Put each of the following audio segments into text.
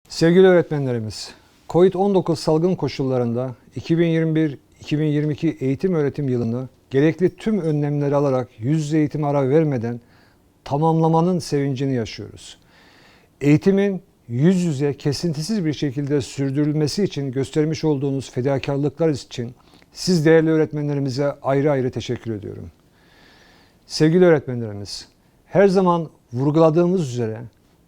Sevgili öğretmenlerimiz, COVID-19 salgın koşullarında 2021-2022 eğitim öğretim yılını gerekli tüm önlemleri alarak yüz yüze eğitime ara vermeden tamamlamanın sevincini yaşıyoruz. Eğitimin yüz yüze kesintisiz bir şekilde sürdürülmesi için göstermiş olduğunuz fedakarlıklar için siz değerli öğretmenlerimize ayrı ayrı teşekkür ediyorum. Sevgili öğretmenlerimiz, her zaman vurguladığımız üzere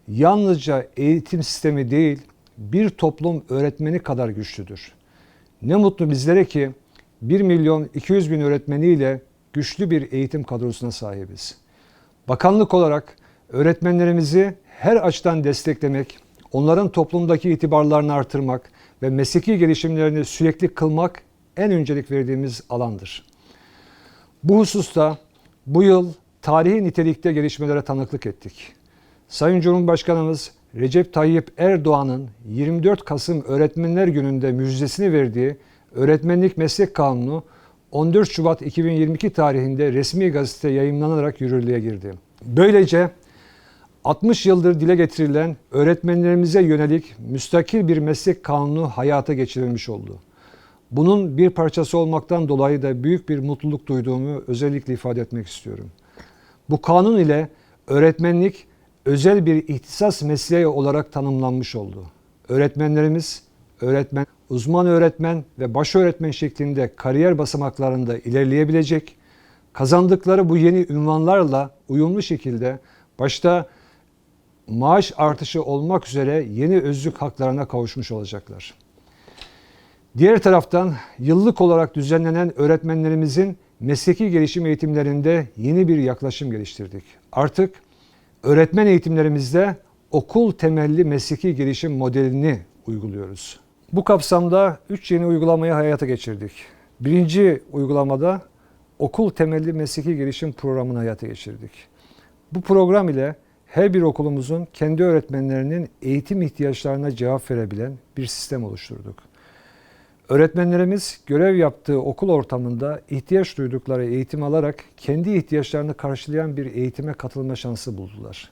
yalnızca eğitim sistemi değil, bir toplum öğretmeni kadar güçlüdür. Ne mutlu bizlere ki 1.200.000 öğretmeniyle güçlü bir eğitim kadrosuna sahibiz. Bakanlık olarak öğretmenlerimizi her açıdan desteklemek, onların toplumdaki itibarlarını artırmak ve mesleki gelişimlerini sürekli kılmak en öncelik verdiğimiz alandır. Bu hususta bu yıl tarihi nitelikte gelişmelere tanıklık ettik. Sayın Cumhurbaşkanımız Recep Tayyip Erdoğan'ın 24 Kasım Öğretmenler Günü'nde müjdesini verdiği Öğretmenlik Meslek Kanunu 14 Şubat 2022 tarihinde resmi gazete yayımlanarak yürürlüğe girdi. Böylece 60 yıldır dile getirilen öğretmenlerimize yönelik müstakil bir meslek kanunu hayata geçirilmiş oldu. Bunun bir parçası olmaktan dolayı da büyük bir mutluluk duyduğumu özellikle ifade etmek istiyorum. Bu kanun ile öğretmenlik özel bir ihtisas mesleği olarak tanımlanmış oldu. Öğretmenlerimiz, uzman öğretmen ve baş öğretmen şeklinde kariyer basamaklarında ilerleyebilecek, kazandıkları bu yeni unvanlarla uyumlu şekilde başta maaş artışı olmak üzere yeni özlük haklarına kavuşmuş olacaklar. Diğer taraftan yıllık olarak düzenlenen öğretmenlerimizin mesleki gelişim eğitimlerinde yeni bir yaklaşım geliştirdik. Artık öğretmen eğitimlerimizde okul temelli mesleki gelişim modelini uyguluyoruz. Bu kapsamda 3 yeni uygulamayı hayata geçirdik. Birinci uygulamada okul temelli mesleki gelişim programını hayata geçirdik. Bu program ile her bir okulumuzun kendi öğretmenlerinin eğitim ihtiyaçlarına cevap verebilen bir sistem oluşturduk. Öğretmenlerimiz görev yaptığı okul ortamında ihtiyaç duydukları eğitim alarak kendi ihtiyaçlarını karşılayan bir eğitime katılma şansı buldular.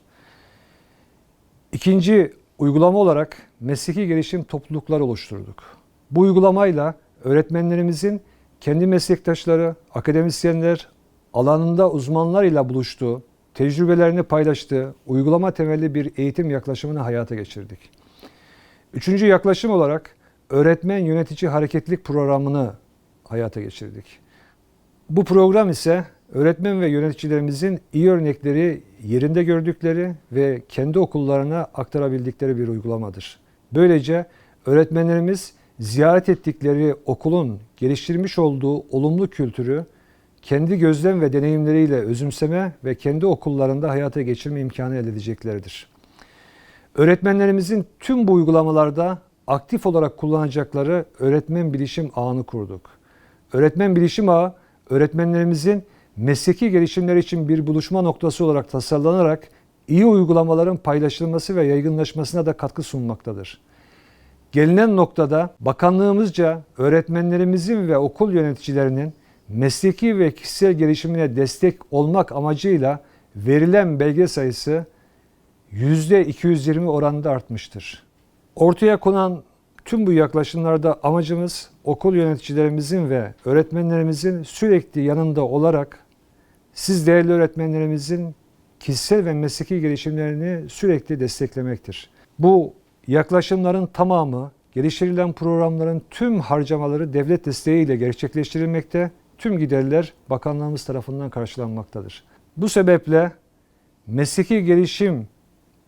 İkinci uygulama olarak mesleki gelişim toplulukları oluşturduk. Bu uygulamayla öğretmenlerimizin kendi meslektaşları, akademisyenler, alanında uzmanlar ile buluştuğu, tecrübelerini paylaştığı uygulama temelli bir eğitim yaklaşımını hayata geçirdik. Üçüncü yaklaşım olarak öğretmen yönetici hareketlilik programını hayata geçirdik. Bu program ise öğretmen ve yöneticilerimizin iyi örnekleri yerinde gördükleri ve kendi okullarına aktarabildikleri bir uygulamadır. Böylece öğretmenlerimiz ziyaret ettikleri okulun geliştirmiş olduğu olumlu kültürü kendi gözlem ve deneyimleriyle özümseme ve kendi okullarında hayata geçirme imkanı elde edeceklerdir. Öğretmenlerimizin tüm bu uygulamalarda aktif olarak kullanacakları öğretmen bilişim ağını kurduk. Öğretmen bilişim ağı, öğretmenlerimizin mesleki gelişimleri için bir buluşma noktası olarak tasarlanarak iyi uygulamaların paylaşılması ve yaygınlaşmasına da katkı sunmaktadır. Gelinen noktada bakanlığımızca öğretmenlerimizin ve okul yöneticilerinin mesleki ve kişisel gelişimine destek olmak amacıyla verilen belge sayısı %220 oranında artmıştır. Ortaya konan tüm bu yaklaşımlarda amacımız okul yöneticilerimizin ve öğretmenlerimizin sürekli yanında olarak siz değerli öğretmenlerimizin kişisel ve mesleki gelişimlerini sürekli desteklemektir. Bu yaklaşımların tamamı geliştirilen programların tüm harcamaları devlet desteğiyle gerçekleştirilmekte, tüm giderler bakanlığımız tarafından karşılanmaktadır. Bu sebeple mesleki gelişim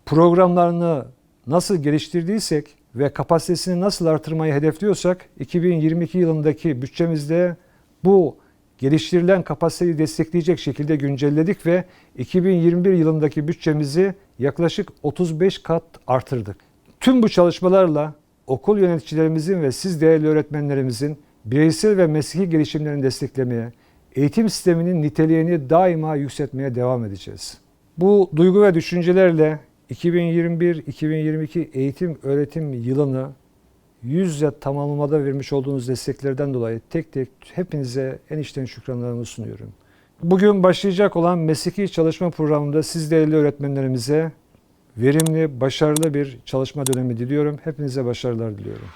programlarını nasıl geliştirdiysek ve kapasitesini nasıl artırmayı hedefliyorsak 2022 yılındaki bütçemizde bu geliştirilen kapasiteyi destekleyecek şekilde güncelledik ve 2021 yılındaki bütçemizi yaklaşık 35 kat artırdık. Tüm bu çalışmalarla okul yöneticilerimizin ve siz değerli öğretmenlerimizin bireysel ve mesleki gelişimlerini desteklemeye, eğitim sisteminin niteliğini daima yükseltmeye devam edeceğiz. Bu duygu ve düşüncelerle 2021-2022 eğitim öğretim yılını yüz yüze tamamlamada vermiş olduğunuz desteklerden dolayı tek tek hepinize en içten şükranlarımı sunuyorum. Bugün başlayacak olan mesleki çalışma programında siz değerli öğretmenlerimize verimli, başarılı bir çalışma dönemi diliyorum. Hepinize başarılar diliyorum.